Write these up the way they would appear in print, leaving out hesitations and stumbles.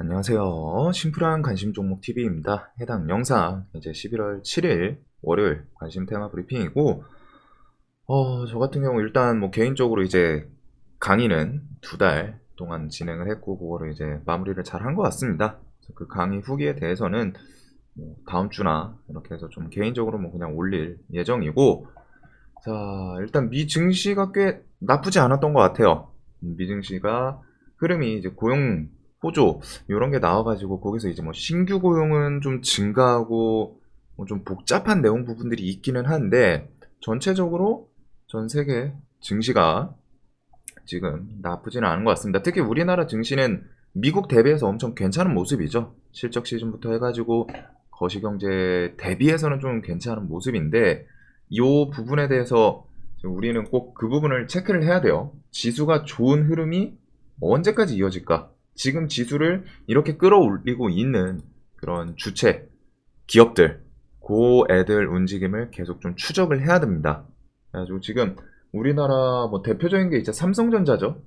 안녕하세요. 심플한 관심 종목 TV입니다. 해당 영상 이제 11월 7일 월요일 관심 테마 브리핑이고, 저 같은 경우 일단 뭐 개인적으로 이제 강의는 2달 동안 진행을 했고, 그거를 이제 마무리를 잘 한 것 같습니다. 그래서 그 강의 후기에 대해서는 뭐 다음 주나 이렇게 해서 좀 개인적으로 뭐 그냥 올릴 예정이고, 자, 일단 미 증시가 꽤 나쁘지 않았던 것 같아요. 미 증시가 흐름이 이제 고용 호조 요런 게 나와가지고, 거기서 이제 뭐 신규 고용은 좀 증가하고 뭐 좀 복잡한 내용 부분들이 있기는 한데, 전체적으로 전 세계 증시가 지금 나쁘지는 않은 것 같습니다. 특히 우리나라 증시는 미국 대비해서 엄청 괜찮은 모습이죠. 실적 시즌부터 해가지고 거시경제 대비해서는 좀 괜찮은 모습인데, 이 부분에 대해서 우리는 꼭 그 부분을 체크를 해야 돼요. 지수가 좋은 흐름이 언제까지 이어질까? 지금 지수를 이렇게 끌어올리고 있는 그런 주체, 기업들, 그 애들 움직임을 계속 좀 추적을 해야 됩니다. 그래가지고 지금 우리나라 뭐 대표적인 게 이제 삼성전자죠.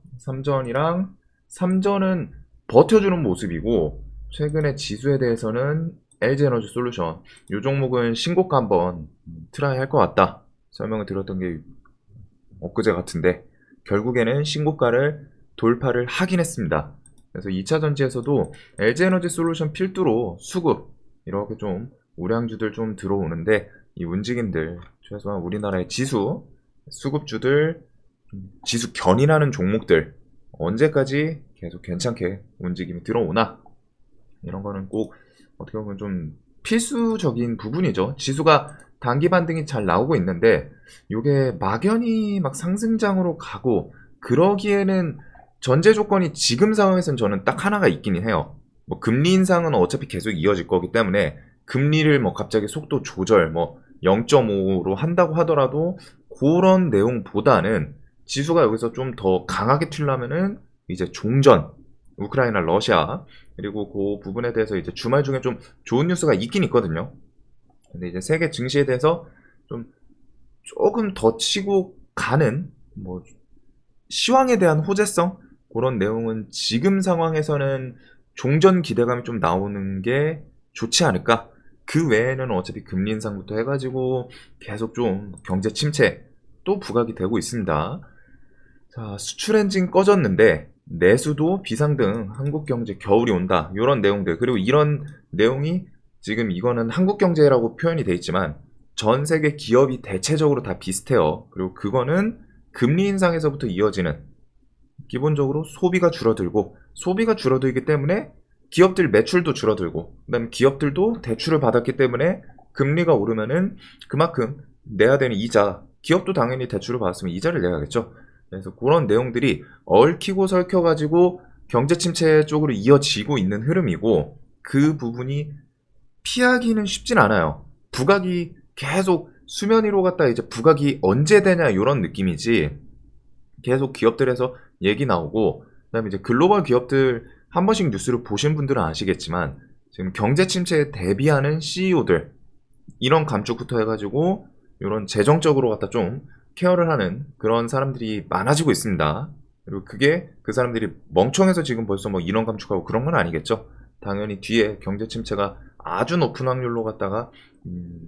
삼전은 버텨주는 모습이고, 최근에 지수에 대해서는 LG에너지솔루션 이 종목은 신고가 한번 트라이 할 것 같다 설명을 드렸던 게 엊그제 같은데, 결국에는 신고가를 돌파를 하긴 했습니다. 그래서 2차 전지에서도 LG에너지솔루션 필두로 수급 이렇게 좀 우량주들 좀 들어오는데, 이 움직임들 최소한 우리나라의 지수 수급주들, 지수 견인하는 종목들 언제까지 계속 괜찮게 움직임이 들어오나, 이런 거는 꼭 어떻게 보면 좀 필수적인 부분이죠. 지수가 단기 반등이 잘 나오고 있는데, 이게 막연히 막 상승장으로 가고 그러기에는 전제 조건이 지금 상황에서는 저는 딱 하나가 있기는 해요. 뭐 금리 인상은 어차피 계속 이어질 거기 때문에, 금리를 뭐 갑자기 속도 조절 뭐 0.5로 한다고 하더라도 그런 내용보다는 지수가 여기서 좀 더 강하게 튀려면은 이제 종전, 우크라이나 러시아, 그리고 그 부분에 대해서 이제 주말 중에 좀 좋은 뉴스가 있긴 있거든요. 근데 이제 세계 증시에 대해서 좀 조금 더 치고 가는 뭐 시황에 대한 호재성, 그런 내용은 지금 상황에서는 종전 기대감이 좀 나오는 게 좋지 않을까. 그 외에는 어차피 금리 인상부터 해가지고 계속 좀 경제 침체 또 부각이 되고 있습니다. 자, 수출 엔진 꺼졌는데 내수도 비상등, 한국 경제 겨울이 온다, 이런 내용들. 그리고 이런 내용이 지금 이거는 한국 경제라고 표현이 돼 있지만 전 세계 기업이 대체적으로 다 비슷해요. 그리고 그거는 금리 인상에서부터 이어지는, 기본적으로 소비가 줄어들기 때문에 기업들 매출도 줄어들고, 그다음에 기업들도 대출을 받았기 때문에 금리가 오르면은 그만큼 내야 되는 이자, 기업도 당연히 대출을 받았으면 이자를 내야겠죠. 그래서 그런 내용들이 얽히고 설켜가지고 경제 침체 쪽으로 이어지고 있는 흐름이고, 그 부분이 피하기는 쉽진 않아요. 부각이 계속 수면 위로 갔다 이제 부각이 언제 되냐 이런 느낌이지, 계속 기업들에서 얘기 나오고, 그다음에 이제 글로벌 기업들 한 번씩 뉴스를 보신 분들은 아시겠지만, 지금 경제 침체에 대비하는 CEO들 이런 감축부터 해가지고 이런 재정적으로 갖다 좀 케어를 하는 그런 사람들이 많아지고 있습니다. 그리고 그게 그 사람들이 멍청해서 지금 벌써 뭐 인원 감축하고 그런 건 아니겠죠. 당연히 뒤에 경제 침체가 아주 높은 확률로 갖다가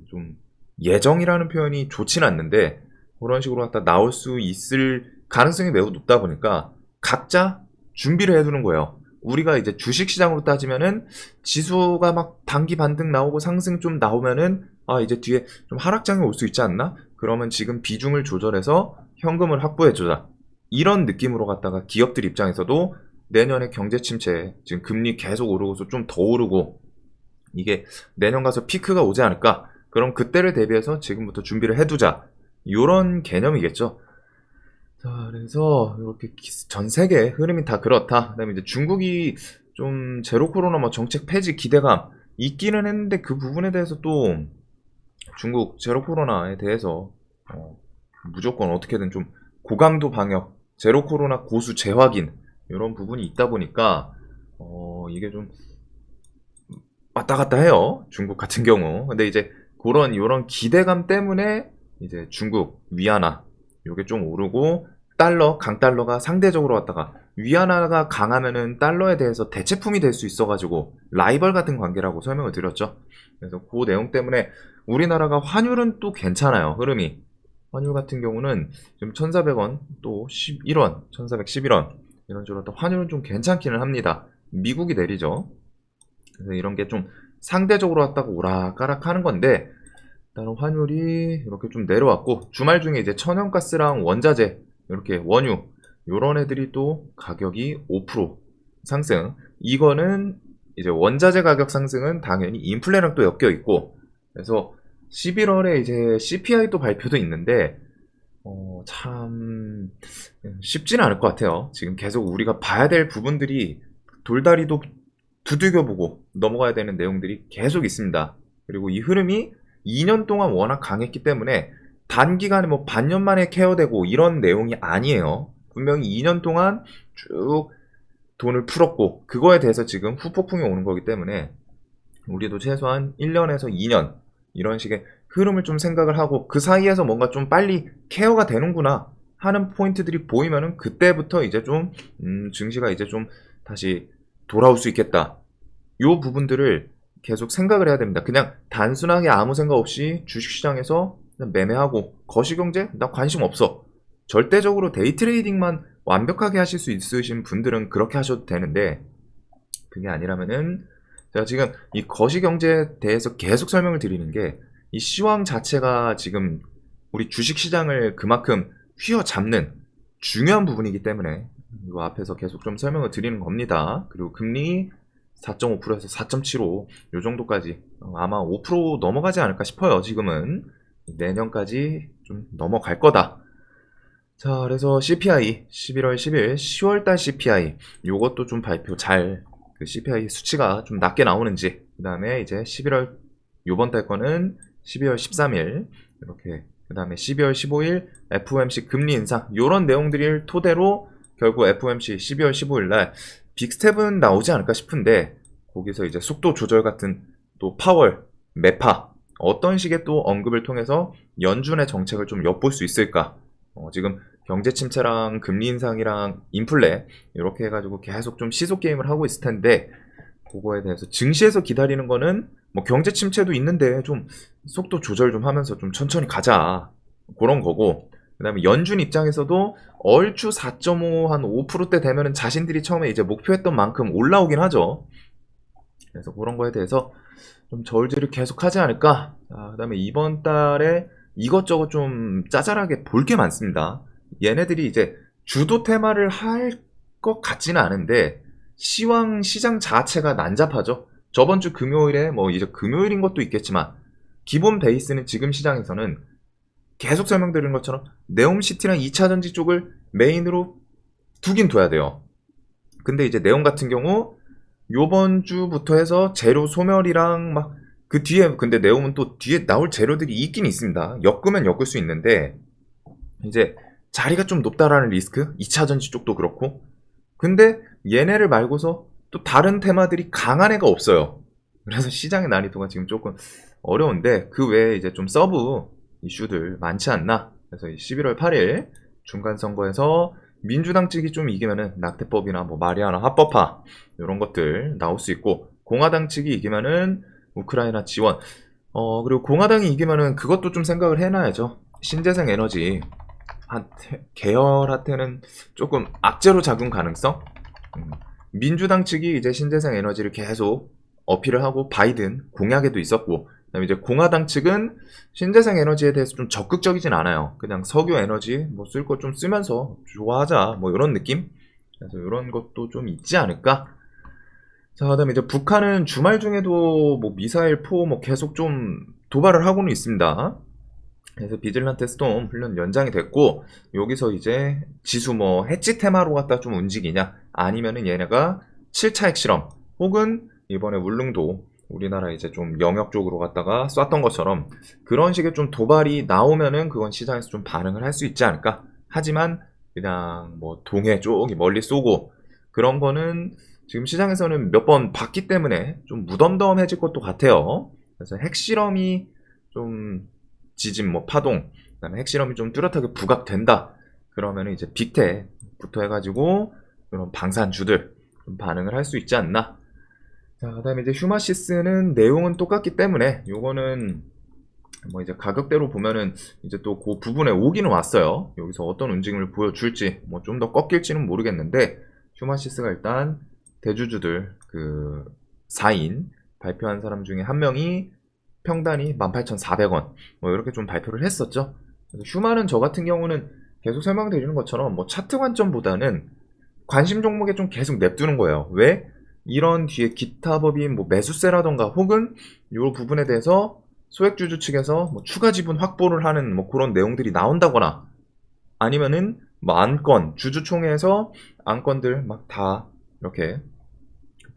좀, 예정이라는 표현이 좋진 않는데 그런 식으로 갖다 나올 수 있을 가능성이 매우 높다 보니까 각자 준비를 해두는 거예요. 우리가 이제 주식시장으로 따지면은 지수가 막 단기 반등 나오고 상승 좀 나오면은, 아, 이제 뒤에 좀 하락장이 올 수 있지 않나? 그러면 지금 비중을 조절해서 현금을 확보해주자, 이런 느낌으로 갖다가 기업들 입장에서도 내년에 경제 침체, 지금 금리 계속 오르고서 좀 더 오르고 이게 내년 가서 피크가 오지 않을까? 그럼 그때를 대비해서 지금부터 준비를 해두자, 요런 개념이겠죠. 자, 그래서 이렇게 전 세계 흐름이 다 그렇다. 그다음에 이제 중국이 좀 제로 코로나 뭐 정책 폐지 기대감 있기는 했는데, 그 부분에 대해서 또 중국 제로 코로나에 대해서 무조건 어떻게든 좀 고강도 방역, 제로 코로나 고수 재확인 이런 부분이 있다 보니까 이게 좀 왔다 갔다 해요. 중국 같은 경우. 근데 이제 그런 요런 기대감 때문에 이제 중국 위안화 요게 좀 오르고, 달러, 강달러가 상대적으로 왔다가 위안화가 강하면은 달러에 대해서 대체품이 될 수 있어가지고 라이벌 같은 관계라고 설명을 드렸죠. 그래서 그 내용 때문에 우리나라가 환율은 또 괜찮아요. 흐름이. 환율 같은 경우는 지금 1,400원, 또 11원, 1,411원 이런 식으로 또 환율은 좀 괜찮기는 합니다. 미국이 내리죠. 그래서 이런 게 좀 상대적으로 왔다고 오락가락 하는 건데, 일단 환율이 이렇게 좀 내려왔고, 주말 중에 이제 천연가스랑 원자재, 이렇게 원유, 요런 애들이 또 가격이 5% 상승. 이거는 이제 원자재 가격 상승은 당연히 인플레랑 또 엮여 있고, 그래서 11월에 이제 CPI도 발표도 있는데, 참 쉽지는 않을 것 같아요. 지금 계속 우리가 봐야 될 부분들이 돌다리도 두들겨보고 넘어가야 되는 내용들이 계속 있습니다. 그리고 이 흐름이 2년 동안 워낙 강했기 때문에 단기간에 뭐 반년 만에 케어되고 이런 내용이 아니에요. 분명히 2년 동안 쭉 돈을 풀었고 그거에 대해서 지금 후폭풍이 오는 거기 때문에 우리도 최소한 1년에서 2년 이런 식의 흐름을 좀 생각을 하고 그 사이에서 뭔가 좀 빨리 케어가 되는구나 하는 포인트들이 보이면은 그때부터 이제 좀 증시가 이제 좀 다시 돌아올 수 있겠다. 요 부분들을 계속 생각을 해야 됩니다. 그냥 단순하게 아무 생각 없이 주식시장에서 그냥 매매하고 거시경제? 나 관심 없어. 절대적으로 데이 트레이딩만 완벽하게 하실 수 있으신 분들은 그렇게 하셔도 되는데 그게 아니라면은 제가 지금 이 거시경제에 대해서 계속 설명을 드리는 게 이 시황 자체가 지금 우리 주식시장을 그만큼 휘어잡는 중요한 부분이기 때문에 이 앞에서 계속 좀 설명을 드리는 겁니다. 그리고 금리 4.5%에서 4.75, 요 정도까지 아마 5% 넘어가지 않을까 싶어요. 지금은 내년까지 좀 넘어갈 거다. 자, 그래서 CPI 11월 10일 10월달 CPI 요것도 좀 발표 잘 그 CPI 수치가 좀 낮게 나오는지 그 다음에 이제 11월 요번 달 거는 12월 13일 이렇게 그 다음에 12월 15일 FOMC 금리 인상 요런 내용들을 토대로 결국 FOMC 12월 15일 날 빅스텝은 나오지 않을까 싶은데 거기서 이제 속도 조절 같은 또 파월, 매파 어떤 식의 또 언급을 통해서 연준의 정책을 좀 엿볼 수 있을까? 지금 경제 침체랑 금리 인상이랑 인플레 이렇게 해가지고 계속 좀 시속 게임을 하고 있을 텐데 그거에 대해서 증시에서 기다리는 거는 뭐 경제 침체도 있는데 좀 속도 조절 좀 하면서 좀 천천히 가자 그런 거고 그 다음에 연준 입장에서도 얼추 4.5 한 5%대 되면은 자신들이 처음에 이제 목표했던 만큼 올라오긴 하죠. 그래서 그런 거에 대해서 좀 저울질을 계속 하지 않을까. 그 다음에 이번 달에 이것저것 좀 짜잘하게 볼 게 많습니다. 얘네들이 이제 주도 테마를 할 것 같지는 않은데 시황 시장 자체가 난잡하죠. 저번 주 금요일에 뭐 이제 금요일인 것도 있겠지만 기본 베이스는 지금 시장에서는 계속 설명드린 것처럼 네옴시티랑 2차전지 쪽을 메인으로 두긴 둬야 돼요. 근데 이제 네옴 같은 경우 요번 주부터 해서 재료 소멸이랑 막 그 뒤에 근데 네옴은 또 뒤에 나올 재료들이 있긴 있습니다. 엮으면 엮을 수 있는데 이제 자리가 좀 높다라는 리스크 2차전지 쪽도 그렇고 근데 얘네를 말고서 또 다른 테마들이 강한 애가 없어요. 그래서 시장의 난이도가 지금 조금 어려운데 그 외에 이제 좀 서브 이슈들 많지 않나. 그래서 11월 8일 중간선거에서 민주당 측이 좀 이기면은 낙태법이나 뭐 마리아나 합법화 이런 것들 나올 수 있고 공화당 측이 이기면은 우크라이나 지원 그리고 공화당이 이기면은 그것도 좀 생각을 해놔야죠. 신재생 에너지 계열한테는 조금 악재로 작용 가능성 민주당 측이 이제 신재생 에너지를 계속 어필을 하고 바이든 공약에도 있었고 그다음에 이제 공화당 측은 신재생 에너지에 대해서 좀 적극적이진 않아요. 그냥 석유 에너지 뭐 쓸 거 좀 쓰면서 좋아하자 뭐 이런 느낌. 그래서 이런 것도 좀 있지 않을까. 자, 그다음에 이제 북한은 주말 중에도 뭐 미사일 포 뭐 계속 좀 도발을 하고는 있습니다. 그래서 비질란테 스톰 훈련 연장이 됐고 여기서 이제 지수 뭐 해치 테마로 갖다 좀 움직이냐 아니면은 얘네가 7차 핵실험 혹은 이번에 울릉도 우리나라 이제 좀 영역 쪽으로 갔다가 쐈던 것처럼 그런 식의 좀 도발이 나오면은 그건 시장에서 좀 반응을 할 수 있지 않을까. 하지만 그냥 뭐 동해 쪽이 멀리 쏘고 그런 거는 지금 시장에서는 몇 번 봤기 때문에 좀 무덤덤해질 것도 같아요. 그래서 핵실험이 좀 지진 뭐 파동 그다음에 핵실험이 좀 뚜렷하게 부각된다. 그러면은 이제 빅테부터 해가지고 이런 방산주들 좀 반응을 할 수 있지 않나. 자, 그다음에 이제 휴마시스는 내용은 똑같기 때문에 요거는 뭐 이제 가격대로 보면은 이제 또 그 부분에 오기는 왔어요. 여기서 어떤 움직임을 보여줄지 뭐 좀 더 꺾일지는 모르겠는데 휴마시스가 일단 대주주들 그 4인 발표한 사람 중에 한 명이 평단이 18,400원 뭐 이렇게 좀 발표를 했었죠. 그래서 휴마는 저 같은 경우는 계속 설명드리는 것처럼 뭐 차트 관점보다는 관심 종목에 좀 계속 냅두는 거예요. 왜? 이런 뒤에 기타 법인 뭐 매수세라던가 혹은 이 부분에 대해서 소액주주 측에서 뭐 추가 지분 확보를 하는 뭐 그런 내용들이 나온다거나 아니면은 뭐 안건 주주총회에서 안건들 막 다 이렇게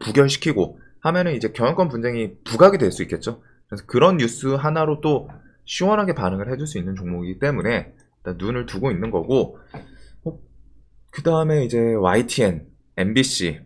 부결시키고 하면은 이제 경영권 분쟁이 부각이 될 수 있겠죠. 그래서 그런 뉴스 하나로 또 시원하게 반응을 해줄 수 있는 종목이기 때문에 일단 눈을 두고 있는 거고, 그 다음에 이제 YTN, MBC.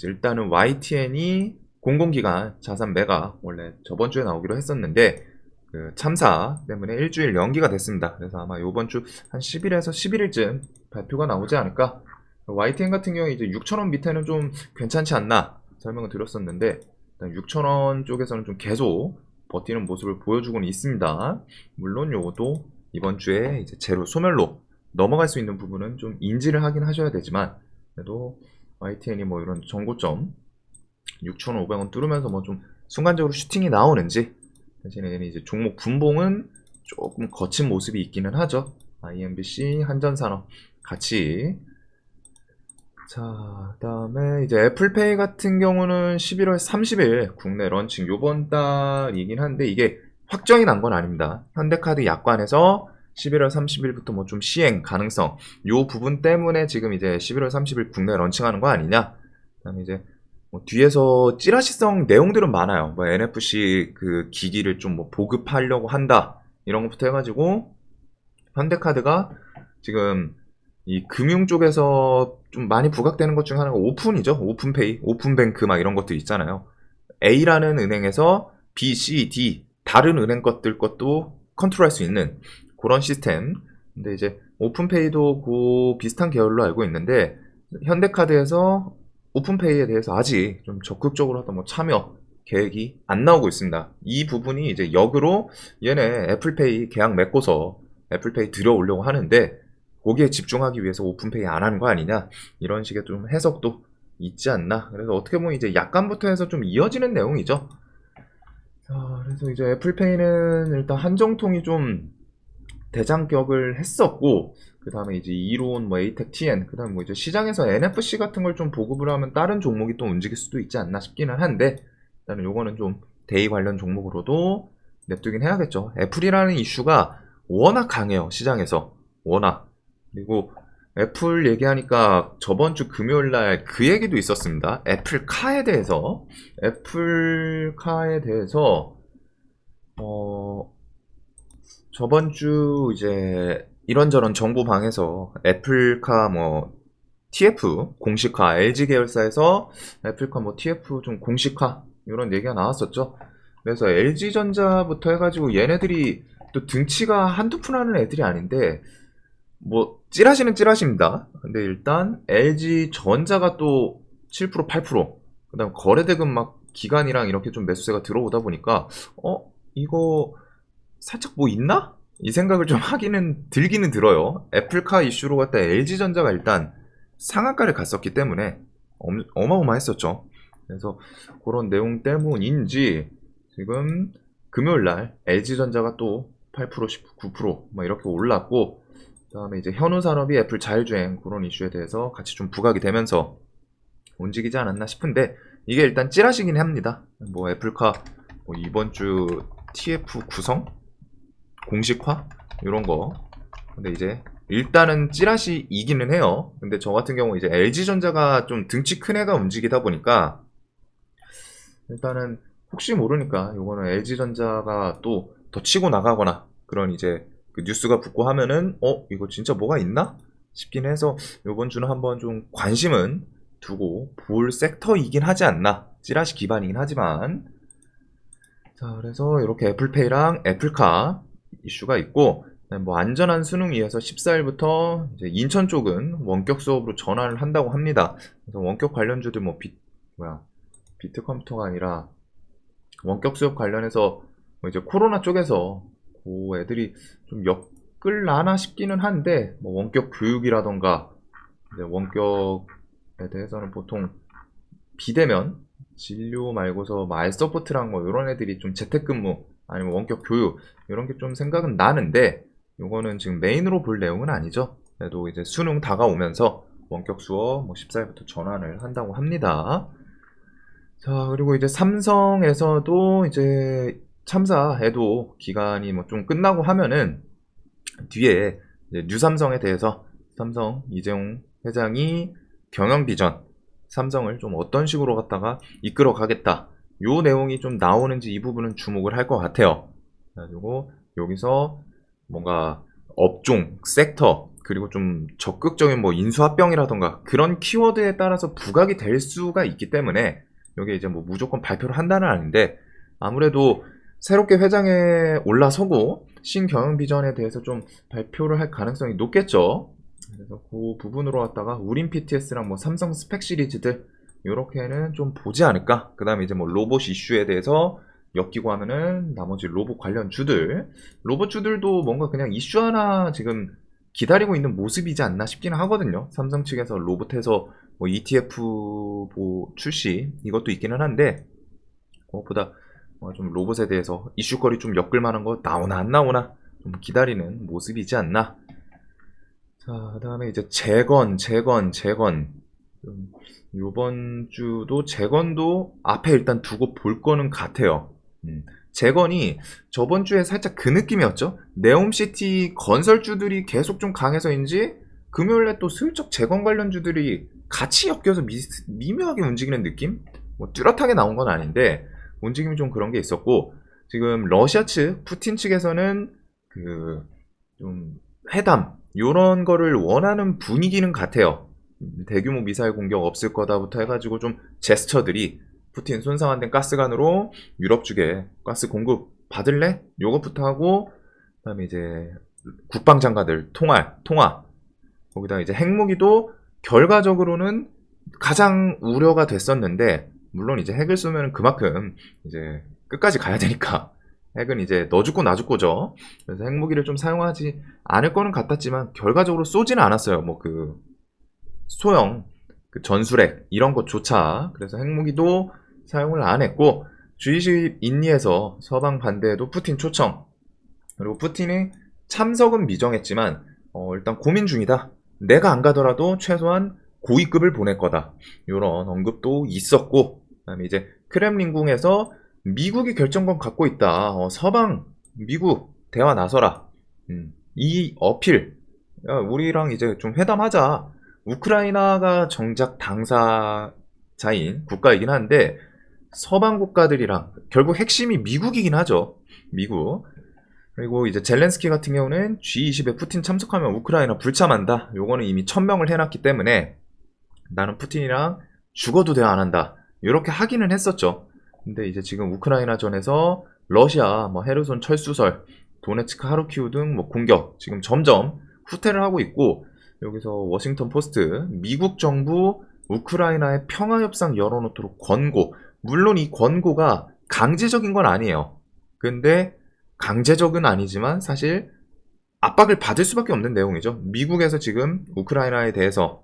일단은 YTN이 공공기관 자산 매각 원래 저번 주에 나오기로 했었는데 그 참사 때문에 일주일 연기가 됐습니다. 그래서 아마 이번 주 한 10일에서 11일쯤 발표가 나오지 않을까. YTN 같은 경우에 이제 6,000원 밑에는 좀 괜찮지 않나 설명을 드렸었는데 6,000원 쪽에서는 좀 계속 버티는 모습을 보여주고는 있습니다. 물론 요것도 이번 주에 이제 제로 소멸로 넘어갈 수 있는 부분은 좀 인지를 하긴 하셔야 되지만 그래도 YTN이 뭐 이런 정고점 6,500원 뚫으면서 뭐 좀 순간적으로 슈팅이 나오는지 대신에 이제 종목 분봉은 조금 거친 모습이 있기는 하죠. IMBC, 한전산업 같이. 자, 그다음에 이제 애플페이 같은 경우는 11월 30일 국내 런칭 요번 달이긴 한데 이게 확정이 난 건 아닙니다. 현대카드 약관에서 11월 30일부터 뭐 좀 시행 가능성 요 부분 때문에 지금 이제 11월 30일 국내 런칭하는 거 아니냐. 그다음에 이제 뭐 뒤에서 찌라시성 내용들은 많아요. 뭐 NFC 그 기기를 좀 뭐 보급하려고 한다 이런 것부터 해가지고 현대카드가 지금 이 금융 쪽에서 좀 많이 부각되는 것 중에 하나가 오픈이죠. 오픈페이, 오픈뱅크 막 이런 것도 있잖아요. A라는 은행에서 B, C, D 다른 은행 것도 컨트롤할 수 있는 그런 시스템. 근데 이제 오픈페이도 그 비슷한 계열로 알고 있는데 현대카드에서 오픈페이에 대해서 아직 좀 적극적으로 하던 뭐 참여 계획이 안 나오고 있습니다. 이 부분이 이제 역으로 얘네 애플페이 계약 맺고서 애플페이 들여오려고 하는데 거기에 집중하기 위해서 오픈페이 안 하는 거 아니냐 이런 식의 좀 해석도 있지 않나. 그래서 어떻게 보면 이제 약간부터 해서 좀 이어지는 내용이죠. 자, 그래서 이제 애플페이는 일단 한정통이 좀 대장격을 했었고 그 다음에 이제 이론, 뭐 에이텍 TN, 그 다음에 뭐 이제 시장에서 NFC 같은 걸 좀 보급을 하면 다른 종목이 또 움직일 수도 있지 않나 싶기는 한데 일단은 요거는 좀 데이 관련 종목으로도 냅두긴 해야겠죠. 애플이라는 이슈가 워낙 강해요 시장에서 워낙. 그리고 애플 얘기하니까 저번 주 금요일 날 그 얘기도 있었습니다. 애플카에 대해서 저번 주 이제 이런저런 정보방에서 애플카 뭐 TF 공식화, LG 계열사에서 애플카 뭐 TF 좀 공식화 이런 얘기가 나왔었죠. 그래서 LG전자부터 해가지고 얘네들이 또 등치가 한두 푼 하는 애들이 아닌데 뭐 찌라시는 찌라시입니다. 근데 일단 LG전자가 또 7% 8% 그다음 거래대금 막 기간이랑 이렇게 좀 매수세가 들어오다 보니까 이거 살짝 뭐 있나? 이 생각을 좀 하기는 들기는 들어요. 애플카 이슈로 갔다 LG전자가 일단 상한가를 갔었기 때문에 어마어마했었죠. 그래서 그런 내용 때문인지 지금 금요일날 LG전자가 또 8% 19%막 이렇게 올랐고 그다음에 이제 현우산업이 애플 자율주행 그런 이슈에 대해서 같이 좀 부각이 되면서 움직이지 않았나 싶은데 이게 일단 찌라시긴 합니다. 뭐 애플카 뭐 이번 주 TF 구성 공식화 이런 거. 근데 이제 일단은 찌라시이기는 해요. 근데 저 같은 경우 이제 LG전자가 좀 등치 큰 애가 움직이다 보니까 일단은 혹시 모르니까 요거는 LG전자가 또 더 치고 나가거나 그런 이제 그 뉴스가 붙고 하면은 이거 진짜 뭐가 있나 싶긴 해서 요번 주는 한번 좀 관심은 두고 볼 섹터이긴 하지 않나. 찌라시 기반이긴 하지만. 자, 그래서 이렇게 애플페이랑 애플카 이슈가 있고 뭐 안전한 수능 위해서 14일부터 이제 인천 쪽은 원격 수업으로 전환을 한다고 합니다. 그래서 원격 관련주들 뭐 비트컴퓨터가 아니라 원격 수업 관련해서 뭐 이제 코로나 쪽에서 그 애들이 좀 엮을라나 싶기는 한데, 뭐 원격 교육이라던가 이제 원격에 대해서는 보통 비대면 진료 말고서 뭐 알서포트랑 뭐 이런 애들이 좀 재택근무 아니면 원격 교육 이런 게 좀 생각은 나는데, 요거는 지금 메인으로 볼 내용은 아니죠. 그래도 이제 수능 다가오면서 원격 수업 뭐 14일부터 전환을 한다고 합니다. 자, 그리고 이제 삼성에서도 이제 참사에도 기간이 뭐 좀 끝나고 하면은 뒤에 이제 뉴삼성에 대해서 삼성 이재용 회장이 경영 비전, 삼성을 좀 어떤 식으로 갖다가 이끌어 가겠다, 요 내용이 좀 나오는지 이 부분은 주목을 할 것 같아요. 그래가지고 여기서 뭔가 업종, 섹터, 그리고 좀 적극적인 뭐 인수합병이라던가 그런 키워드에 따라서 부각이 될 수가 있기 때문에 여기 이제 뭐 무조건 발표를 한다는 아닌데, 아무래도 새롭게 회장에 올라서고 신경영 비전에 대해서 좀 발표를 할 가능성이 높겠죠. 그래서 그 부분으로 갖다가 우린 PTS랑 뭐 삼성 스펙 시리즈들 요렇게는 좀 보지 않을까. 그 다음에 이제 뭐 로봇 이슈에 대해서 엮이고 하면은 나머지 로봇 관련 주들, 로봇 주들도 뭔가 그냥 이슈 하나 지금 기다리고 있는 모습이지 않나 싶기는 하거든요. 삼성 측에서 로봇에서 뭐 ETF 출시 이것도 있기는 한데, 그것보다 좀 로봇에 대해서 이슈거리 좀 엮을 만한 거 나오나 안 나오나 좀 기다리는 모습이지 않나. 자, 그 다음에 이제 재건. 요번 주도 재건도 앞에 일단 두고 볼 거는 같아요. 재건이 저번 주에 살짝 그 느낌이었죠. 네옴시티 건설주들이 계속 좀 강해서인지 금요일에 또 슬쩍 재건 관련주들이 같이 엮여서 미묘하게 움직이는 느낌? 뭐 뚜렷하게 나온 건 아닌데 움직임이 좀 그런 게 있었고, 지금 러시아 측, 푸틴 측에서는 그 좀 회담 요런 거를 원하는 분위기는 같아요. 대규모 미사일 공격 없을 거다부터 해가지고 좀 제스처들이, 푸틴 손상 안 된 가스관으로 유럽 쪽에 가스 공급 받을래? 요것부터 하고, 그 다음에 이제 국방장관들 통화, 거기다 이제 핵무기도 결과적으로는 가장 우려가 됐었는데, 물론 이제 핵을 쏘면 그만큼 이제 끝까지 가야 되니까 핵은 이제 너 죽고 나 죽고죠. 그래서 핵무기를 좀 사용하지 않을 거는 같았지만 결과적으로 쏘지는 않았어요. 뭐 그 소형 그 전술핵 이런 것조차. 그래서 핵무기도 사용을 안 했고, G20 인리에서 서방 반대에도 푸틴 초청, 그리고 푸틴이 참석은 미정했지만 일단 고민 중이다. 내가 안 가더라도 최소한 고위급을 보낼 거다. 이런 언급도 있었고, 그다음에 이제 크렘린궁에서 미국이 결정권 갖고 있다. 서방 미국 대화 나서라. 이 어필. 야, 우리랑 이제 좀 회담하자. 우크라이나가 정작 당사자인 국가이긴 한데 서방 국가들이랑 결국 핵심이 미국이긴 하죠. 미국. 그리고 이제 젤렌스키 같은 경우는 G20에 푸틴 참석하면 우크라이나 불참한다. 요거는 이미 천명을 해놨기 때문에 나는 푸틴이랑 죽어도 대화 안 한다. 이렇게 하기는 했었죠. 근데 이제 지금 우크라이나 전에서 러시아 뭐 헤르손 철수설, 도네츠크 하루키우 등 뭐 공격 지금 점점 후퇴를 하고 있고, 여기서 워싱턴 포스트, 미국 정부 우크라이나의 평화협상 열어놓도록 권고. 물론 이 권고가 강제적인 건 아니에요. 근데 강제적은 아니지만 사실 압박을 받을 수밖에 없는 내용이죠. 미국에서 지금 우크라이나에 대해서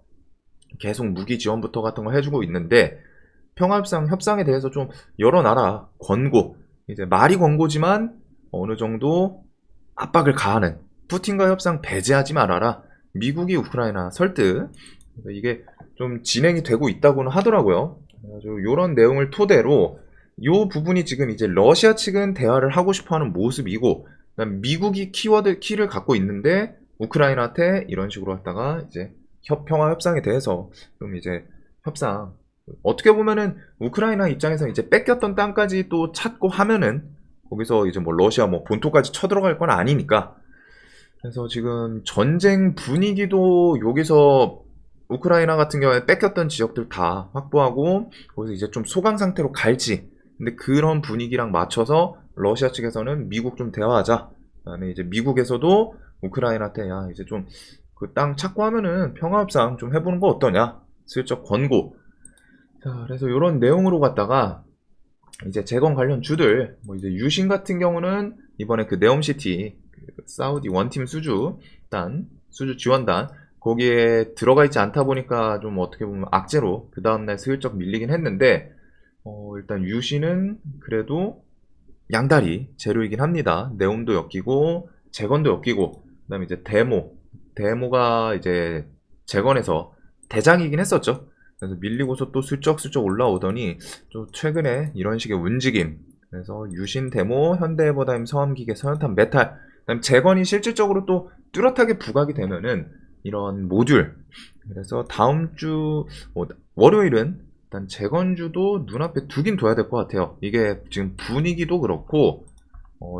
계속 무기 지원부터 같은 거 해주고 있는데, 협상에 대해서 좀 여러 나라 권고, 이제 말이 권고지만 어느 정도 압박을 가하는, 푸틴과 협상 배제하지 말아라. 미국이 우크라이나 설득. 이게 좀 진행이 되고 있다고는 하더라고요. 그래가지고 이런 내용을 토대로 이 부분이 지금 이제 러시아 측은 대화를 하고 싶어하는 모습이고, 그다음 미국이 키를 갖고 있는데 우크라이나한테 이런 식으로 했다가 이제 평화 협상에 대해서 좀 이제 협상, 어떻게 보면은 우크라이나 입장에서 이제 뺏겼던 땅까지 또 찾고 하면은 거기서 이제 뭐 러시아 뭐 본토까지 쳐들어갈 건 아니니까. 그래서 지금 전쟁 분위기도 여기서 우크라이나 같은 경우에 뺏겼던 지역들 다 확보하고 거기서 이제 좀 소강 상태로 갈지. 근데 그런 분위기랑 맞춰서 러시아 측에서는 미국 좀 대화하자. 그다음에 이제 미국에서도 우크라이나한테 야 이제 좀 그 땅 찾고 하면은 평화협상 좀 해보는 거 어떠냐 슬쩍 권고. 자 그래서 요런 내용으로 갔다가 이제 재건 관련 주들 뭐 이제 유신 같은 경우는 이번에 그 네옴시티 그 사우디 원팀 수주 지원단 거기에 들어가 있지 않다 보니까 좀 어떻게 보면 악재로 그 다음날 슬쩍 밀리긴 했는데 일단 유신은 그래도 양다리 재료이긴 합니다. 네옴도 엮이고 재건도 엮이고 그다음에 이제 데모가 이제 재건에서 대장이긴 했었죠. 그래서 밀리고서 또 슬쩍슬쩍 올라오더니 또 최근에 이런 식의 움직임. 그래서 유신 데모, 현대해버다임, 서암기계, 서현탄, 메탈. 그다음 재건이 실질적으로 또 뚜렷하게 부각이 되면은 이런 모듈. 그래서 다음 주 월요일은 일단 재건주도 눈앞에 두긴 둬야 될 것 같아요. 이게 지금 분위기도 그렇고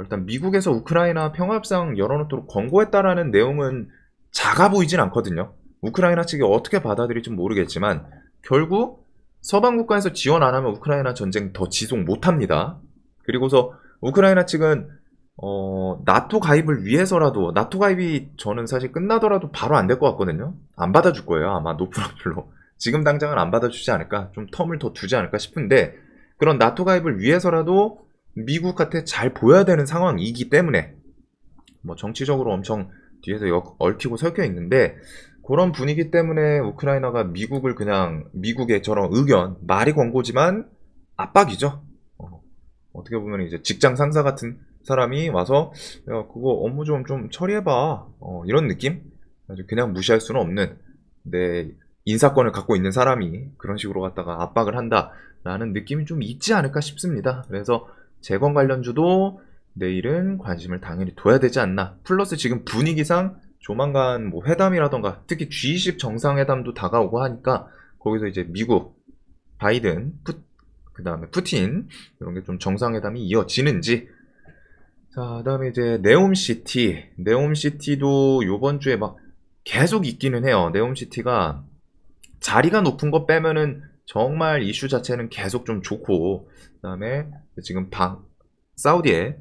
일단 미국에서 우크라이나 평화협상 열어놓도록 권고했다라는 내용은 작아 보이진 않거든요. 우크라이나 측이 어떻게 받아들일지 모르겠지만 결국 서방 국가에서 지원 안 하면 우크라이나 전쟁 더 지속 못합니다. 그리고서 우크라이나 측은 나토 가입을 위해서라도 나토 가입이 저는 사실 끝나더라도 바로 안 될 것 같거든요. 안 받아줄 거예요. 아마 높은 확률로. 지금 당장은 안 받아주지 않을까, 좀 텀을 더 두지 않을까 싶은데 그런 나토 가입을 위해서라도 미국한테 잘 보여야 되는 상황이기 때문에 뭐 정치적으로 엄청 뒤에서 얽히고 설켜 있는데 그런 분위기 때문에 우크라이나가 미국을 그냥 미국의 저런 의견 말이 권고지만 압박이죠. 어떻게 보면 이제 직장 상사 같은 사람이 와서 야 그거 업무 좀 처리해봐 이런 느낌? 그냥 무시할 수는 없는 내 인사권을 갖고 있는 사람이 그런 식으로 갖다가 압박을 한다라는 느낌이 좀 있지 않을까 싶습니다. 그래서 재건 관련주도 내일은 관심을 당연히 둬야 되지 않나. 플러스 지금 분위기상 조만간 뭐 회담이라던가 특히 G20 정상회담도 다가오고 하니까 거기서 이제 미국, 바이든, 그 다음에 푸틴 이런 게 좀 정상회담이 이어지는지. 자, 그다음에 이제 네옴시티도 요번 주에 막 계속 있기는 해요. 네옴시티가 자리가 높은 거 빼면은 정말 이슈 자체는 계속 좀 좋고 그다음에 지금 사우디에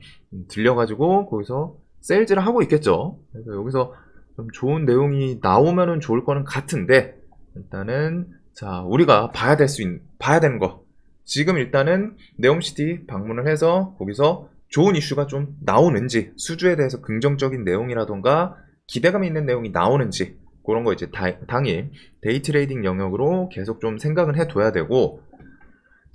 들려가지고 거기서 세일즈를 하고 있겠죠. 그래서 여기서 좀 좋은 내용이 나오면은 좋을 거는 같은데 일단은 자 우리가 봐야 되는 거 지금 일단은 네옴시티 방문을 해서 거기서 좋은 이슈가 좀 나오는지 수주에 대해서 긍정적인 내용이라던가 기대감 있는 내용이 나오는지 그런 거 이제 당일 데이 트레이딩 영역으로 계속 좀 생각을 해둬야 되고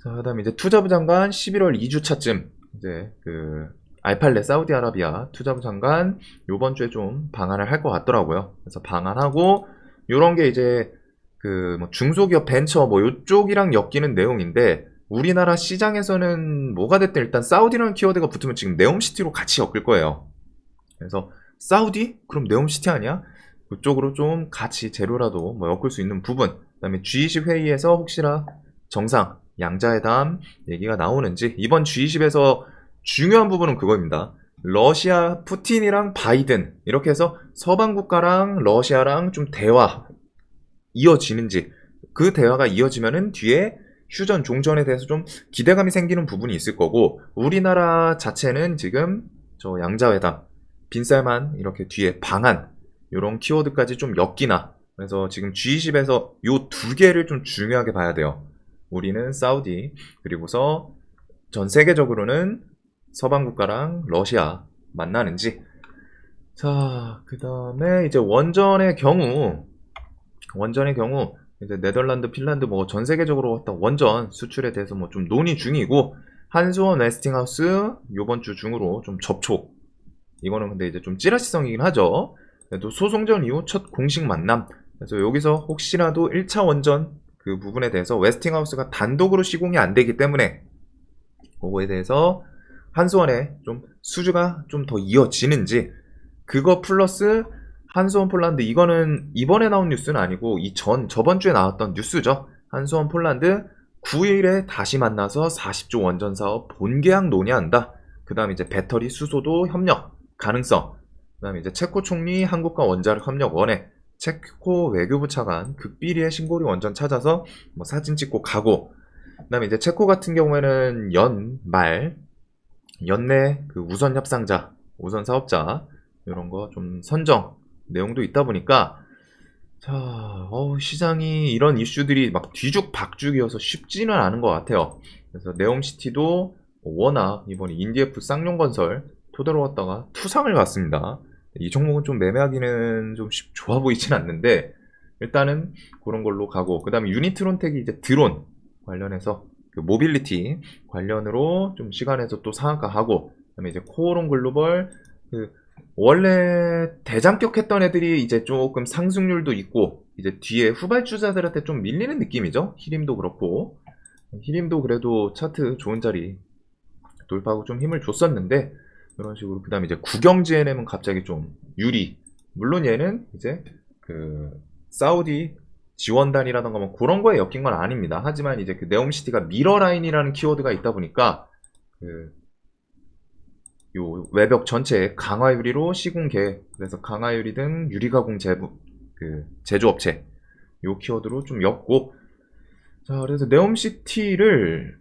자 그다음에 이제 투자부 장관 11월 2주차쯤 이제 그 알팔레 사우디아라비아 투자부 장관 요번 주에 좀 방한을 할 것 같더라고요. 그래서 방한하고 요런 게 이제 그 뭐 중소기업 벤처 뭐 요쪽이랑 엮이는 내용인데 우리나라 시장에서는 뭐가 됐든 일단 사우디라는 키워드가 붙으면 지금 네옴시티로 같이 엮일 거예요. 그래서 사우디? 그럼 네옴시티 아니야? 그쪽으로 좀 같이 재료라도 뭐 엮을 수 있는 부분. 그다음에 G20 회의에서 혹시나 정상 양자회담 얘기가 나오는지 이번 G20에서 중요한 부분은 그거입니다. 러시아 푸틴이랑 바이든 이렇게 해서 서방 국가랑 러시아랑 좀 대화 이어지는지 그 대화가 이어지면은 뒤에 휴전 종전에 대해서 좀 기대감이 생기는 부분이 있을 거고 우리나라 자체는 지금 저 양자회담 빈살만 이렇게 뒤에 방한 이런 키워드까지 좀 엮이나 그래서 지금 G20에서 요 두 개를 좀 중요하게 봐야 돼요. 우리는 사우디 그리고서 전 세계적으로는 서방 국가랑 러시아 만나는지. 자, 그 다음에 이제 원전의 경우 이제 네덜란드, 핀란드 뭐 전 세계적으로 갖다 원전 수출에 대해서 뭐 좀 논의 중이고 한수원 웨스팅하우스 요번 주 중으로 좀 접촉. 이거는 근데 이제 좀 찌라시성이긴 하죠. 그래도 소송전 이후 첫 공식 만남. 그래서 여기서 혹시라도 1차 원전 그 부분에 대해서 웨스팅하우스가 단독으로 시공이 안 되기 때문에 그거에 대해서 한수원에 좀 수주가 좀 더 이어지는지 그거 플러스 한수원 폴란드 이거는 이번에 나온 뉴스는 아니고 저번 주에 나왔던 뉴스죠. 한수원 폴란드 9일에 다시 만나서 40조 원전 사업 본계약 논의한다. 그 다음에 이제 배터리 수소도 협력 가능성. 그 다음에 이제 체코 총리 한국과 원자력 협력 원회 체코 외교부 차관 극비리의 신고리 원전 찾아서 뭐 사진 찍고 가고. 그 다음에 이제 체코 같은 경우에는 연내 그 우선 협상자, 우선 사업자 이런 거 좀 선정 내용도 있다 보니까 자, 시장이 이런 이슈들이 막 뒤죽박죽이어서 쉽지는 않은 것 같아요. 그래서 네옴시티도 워낙 이번에 인디에프 쌍용건설 토대로 왔다가 투상을 갔습니다. 이 종목은 좀 매매하기는 좀 좋아 보이진 않는데 일단은 그런 걸로 가고, 그 다음에 유니트론텍이 이제 드론 관련해서 그 모빌리티 관련으로 좀 시간에서 또 상한가하고, 그 다음에 이제 코오롱 글로벌 그 원래 대장격 했던 애들이 이제 조금 상승률도 있고 이제 뒤에 후발주자들한테 좀 밀리는 느낌이죠. 히림도 그렇고, 히림도 그래도 차트 좋은 자리 돌파하고 좀 힘을 줬었는데 이런 식으로, 그 다음에 이제 국영지 NM은 갑자기 좀 유리. 물론 얘는 이제 그 사우디 지원단이라던가 뭐 그런 거에 엮인 건 아닙니다. 하지만 이제 그 네옴시티가 미러라인이라는 키워드가 있다 보니까 그 요 외벽 전체에 강화유리로 시공계, 그래서 강화유리든 유리가공 제조업체 요 키워드로 좀 엮고, 자, 그래서 네옴시티를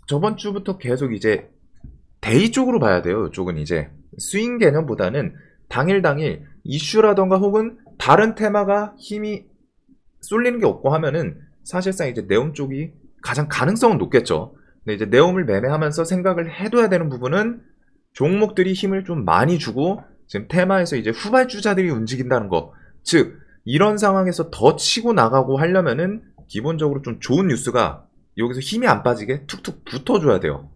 저번 주부터 계속 이제 데이 쪽으로 봐야 돼요. 이쪽은 이제 스윙 개념보다는 당일 이슈라던가 혹은 다른 테마가 힘이 쏠리는 게 없고 하면은 사실상 이제 네옴 쪽이 가장 가능성은 높겠죠. 근데 이제 네옴을 매매하면서 생각을 해둬야 되는 부분은 종목들이 힘을 좀 많이 주고 지금 테마에서 이제 후발주자들이 움직인다는 거. 즉 이런 상황에서 더 치고 나가고 하려면은 기본적으로 좀 좋은 뉴스가 여기서 힘이 안 빠지게 툭툭 붙어줘야 돼요.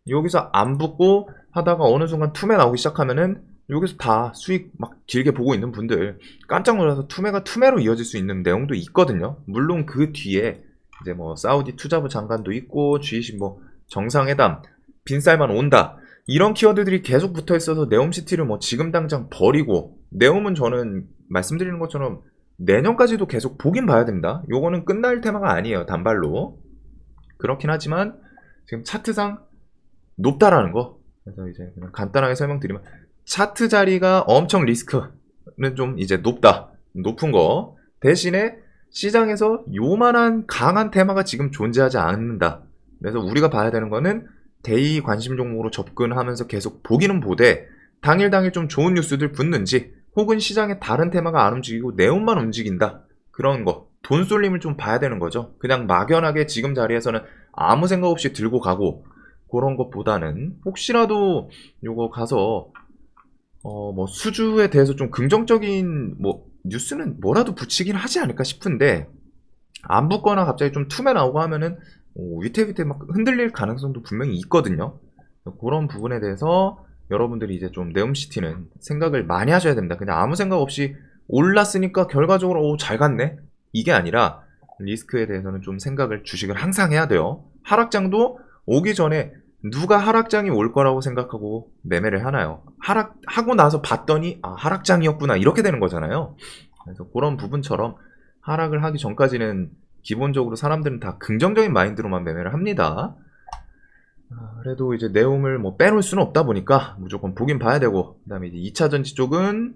여기서 안 붙고 하다가 어느 순간 투매 나오기 시작하면은 여기서 다 수익 막 길게 보고 있는 분들 깜짝 놀라서 투매가 투매로 이어질 수 있는 내용도 있거든요. 물론 그 뒤에 이제 뭐 사우디 투자부 장관도 있고 G20 뭐 정상회담 빈쌀만 온다 이런 키워드들이 계속 붙어 있어서 네옴시티를 뭐 지금 당장 버리고, 네옴은 저는 말씀드리는 것처럼 내년까지도 계속 보긴 봐야 됩니다. 요거는 끝날 테마가 아니에요. 단발로 그렇긴 하지만 지금 차트상 높다라는 거. 그래서 이제 그냥 간단하게 설명드리면 차트 자리가 엄청 리스크는 좀 이제 높은 거 대신에 시장에서 요만한 강한 테마가 지금 존재하지 않는다. 그래서 우리가 봐야 되는 거는 데이 관심 종목으로 접근하면서 계속 보기는 보되 당일 좀 좋은 뉴스들 붙는지, 혹은 시장에 다른 테마가 안 움직이고 네온만 움직인다, 그런 거 돈 쏠림을 좀 봐야 되는 거죠. 그냥 막연하게 지금 자리에서는 아무 생각 없이 들고 가고 그런 것보다는 혹시라도 요거 가서 뭐 수주에 대해서 좀 긍정적인 뭐 뉴스는 뭐라도 붙이긴 하지 않을까 싶은데, 안 붙거나 갑자기 좀 투매 나오고 하면은 위태위태 막 흔들릴 가능성도 분명히 있거든요. 그런 부분에 대해서 여러분들이 이제 좀 네옴시티는 생각을 많이 하셔야 됩니다. 그냥 아무 생각 없이 올랐으니까 결과적으로 잘 갔네, 이게 아니라 리스크에 대해서는 좀 생각을, 주식을 항상 해야 돼요. 하락장도 오기 전에 누가 하락장이 올 거라고 생각하고 매매를 하나요? 하락하고 나서 봤더니 하락장이었구나, 이렇게 되는 거잖아요. 그래서 그런 부분처럼 하락을 하기 전까지는 기본적으로 사람들은 다 긍정적인 마인드로만 매매를 합니다. 그래도 이제 네옴을 뭐 빼놓을 수는 없다 보니까 무조건 보긴 봐야 되고, 그 다음에 이제 2차전지 쪽은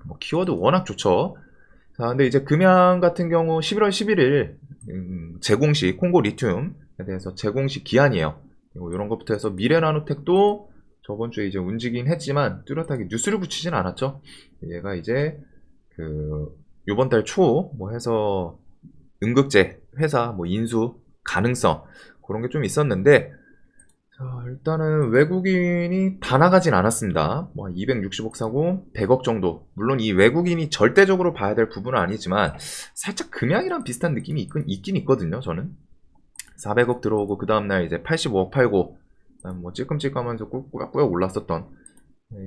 뭐 키워드 워낙 좋죠. 자, 근데 이제 금양 같은 경우 11월 11일 제공식 콩고 리튬에 대해서 제공식 기한이에요. 이런 것부터 해서 미래나노텍도 저번 주에 이제 움직이긴 했지만 뚜렷하게 뉴스를 붙이진 않았죠. 얘가 이제 그 요번 달 초 뭐 해서 음극재 회사 뭐 인수 가능성 그런 게 좀 있었는데, 자, 일단은 외국인이 다 나가진 않았습니다. 뭐 260억 사고 100억 정도. 물론 이 외국인이 절대적으로 봐야 될 부분은 아니지만 살짝 금양이랑 비슷한 느낌이 있긴 있거든요. 저는 400억 들어오고 그 다음날 이제 85억 팔고 뭐 찔끔찔끔하면서 꾸역꾸역 올랐었던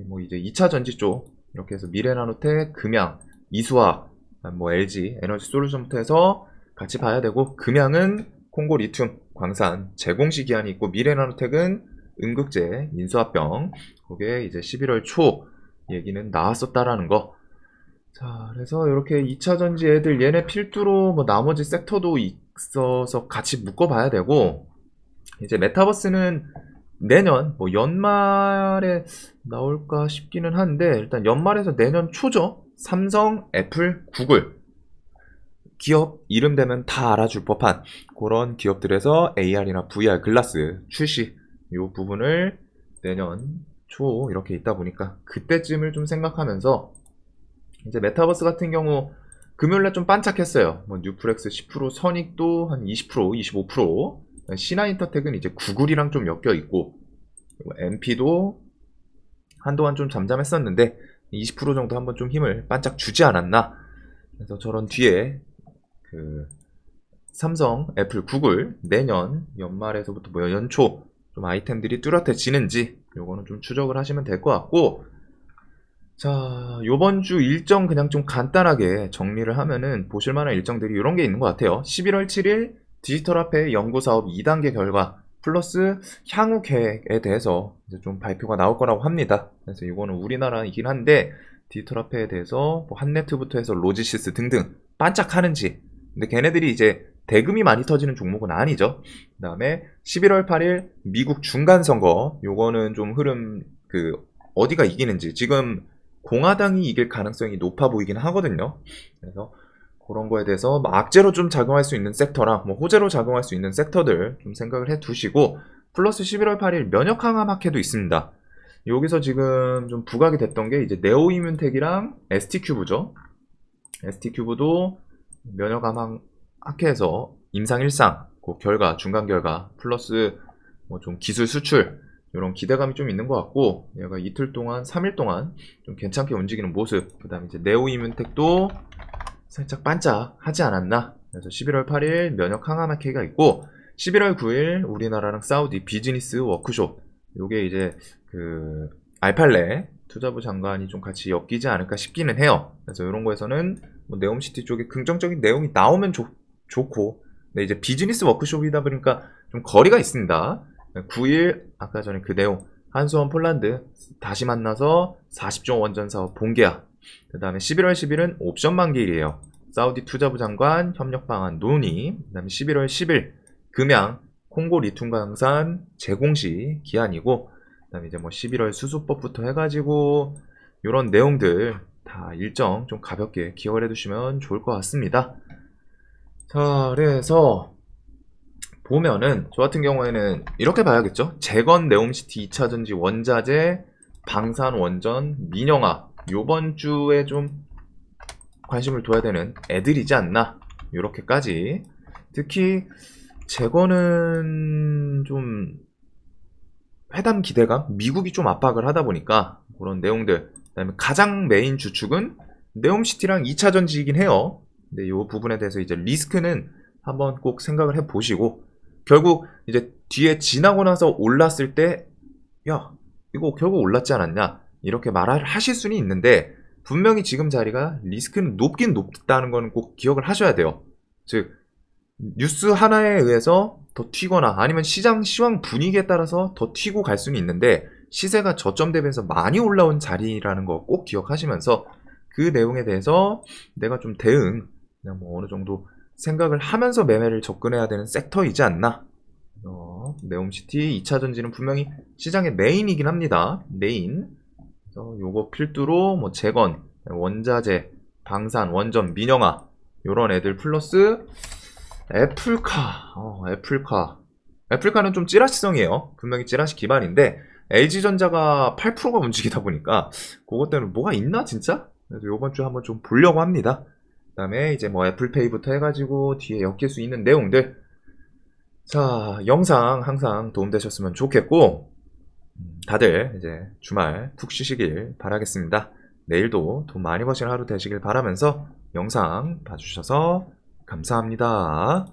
뭐 이제 2차 전지 쪽 이렇게 해서 미래나노텍, 금양, 이수화, 뭐 LG 에너지 솔루션부터 해서 같이 봐야 되고, 금양은 콩고 리튬 광산 제공시 기한이 있고 미래나노텍은 음극재 인수합병, 그게 이제 11월 초 얘기는 나왔었다라는 거. 자, 그래서 이렇게 2차 전지 애들 얘네 필두로 뭐 나머지 섹터도 있어서 같이 묶어봐야 되고, 이제 메타버스는 내년 뭐 연말에 나올까 싶기는 한데 일단 연말에서 내년 초죠. 삼성, 애플, 구글 기업 이름 되면 다 알아줄 법한 그런 기업들에서 AR이나 VR 글라스 출시 이 부분을 내년 초 이렇게 있다 보니까 그때쯤을 좀 생각하면서 이제 메타버스 같은 경우 금요일날 좀 반짝했어요. 뭐 뉴플렉스 10%, 선익도 한 20%, 25%, 신한인터텍은 이제 구글이랑 좀 엮여 있고, MP도 한동안 좀 잠잠했었는데 20% 정도 한번 좀 힘을 반짝 주지 않았나. 그래서 저런 뒤에 그 삼성, 애플, 구글 내년 연말에서부터 뭐 연초 좀 아이템들이 뚜렷해지는지 요거는 좀 추적을 하시면 될 것 같고, 자, 요번 주 일정 그냥 좀 간단하게 정리를 하면은 보실만한 일정들이 이런 게 있는 것 같아요. 11월 7일 디지털 화폐 연구 사업 2단계 결과 플러스 향후 계획에 대해서 이제 좀 발표가 나올 거라고 합니다. 그래서 이거는 우리나라이긴 한데 디지털 화폐에 대해서 뭐 한네트부터 해서 로지시스 등등 반짝하는지. 근데 걔네들이 이제 대금이 많이 터지는 종목은 아니죠. 그 다음에 11월 8일 미국 중간선거, 요거는 좀 흐름 어디가 이기는지 지금 공화당이 이길 가능성이 높아 보이긴 하거든요. 그래서 그런 거에 대해서 악재로 좀 작용할 수 있는 섹터랑 뭐 호재로 작용할 수 있는 섹터들 좀 생각을 해 두시고, 플러스 11월 8일 면역 항암 학회도 있습니다. 여기서 지금 좀 부각이 됐던 게 이제 네오이뮨텍이랑 ST큐브죠. ST큐브도 면역 항암 학회에서 임상 1상 그 결과, 중간 결과 플러스 뭐 좀 기술 수출 이런 기대감이 좀 있는 것 같고, 얘가 이틀 동안, 3일 동안 좀 괜찮게 움직이는 모습. 그 다음에 이제 네오이뮨텍도 살짝 반짝하지 않았나. 그래서 11월 8일 면역 항암 학회가 있고, 11월 9일 우리나라랑 사우디 비즈니스 워크숍. 요게 이제 알팔레 투자부 장관이 좀 같이 엮이지 않을까 싶기는 해요. 그래서 이런 거에서는 뭐 네옴시티 쪽에 긍정적인 내용이 나오면 좋고, 근데 이제 비즈니스 워크숍이다 보니까 좀 거리가 있습니다. 9일 아까 전에 그 내용, 한수원 폴란드 다시 만나서 40조 원전 사업 본계약. 그 다음에 11월 10일은 옵션 만기일이에요. 사우디 투자부 장관 협력 방안 논의. 그 다음에 11월 10일 금양 콩고 리튬 강산 재공시 기한이고, 그 다음에 이제 뭐 11월 수수법부터 해가지고 이런 내용들 다 일정 좀 가볍게 기억을 해두시면 좋을 것 같습니다. 자, 그래서 보면은 저 같은 경우에는 이렇게 봐야겠죠. 재건 네옴시티 2차전지 원자재 방산 원전 민영화 요번 주에 좀 관심을 둬야 되는 애들이지 않나. 요렇게까지. 특히 재건은 좀 회담 기대감, 미국이 좀 압박을 하다 보니까 그런 내용들. 그다음에 가장 메인 주축은 네옴시티랑 2차전지이긴 해요. 근데 이 부분에 대해서 이제 리스크는 한번 꼭 생각을 해 보시고, 결국 이제 뒤에 지나고 나서 올랐을 때, 야, 이거 결국 올랐지 않았냐? 이렇게 말을 하실 수는 있는데, 분명히 지금 자리가 리스크는 높긴 높다는 거는 꼭 기억을 하셔야 돼요. 즉, 뉴스 하나에 의해서 더 튀거나 아니면 시장 시황 분위기에 따라서 더 튀고 갈 수는 있는데, 시세가 저점 대비해서 많이 올라온 자리라는 거 꼭 기억하시면서 그 내용에 대해서 내가 좀 대응, 그냥 뭐 어느 정도 생각을 하면서 매매를 접근해야 되는 섹터이지 않나. 네옴시티 2차전지는 분명히 시장의 메인이긴 합니다. 메인. 그래서 요거 필두로 뭐 재건, 원자재, 방산, 원전, 민영화 요런 애들 플러스 애플카. 애플카는 좀 찌라시성이에요. 분명히 찌라시 기반인데 LG전자가 8%가 움직이다 보니까 그것 때문에 뭐가 있나 진짜? 그래서 요번 주 한번 좀 보려고 합니다. 그 다음에 이제 뭐 애플페이부터 해가지고 뒤에 엮일 수 있는 내용들. 자, 영상 항상 도움되셨으면 좋겠고, 다들 이제 주말 푹 쉬시길 바라겠습니다. 내일도 돈 많이 버시는 하루 되시길 바라면서 영상 봐주셔서 감사합니다.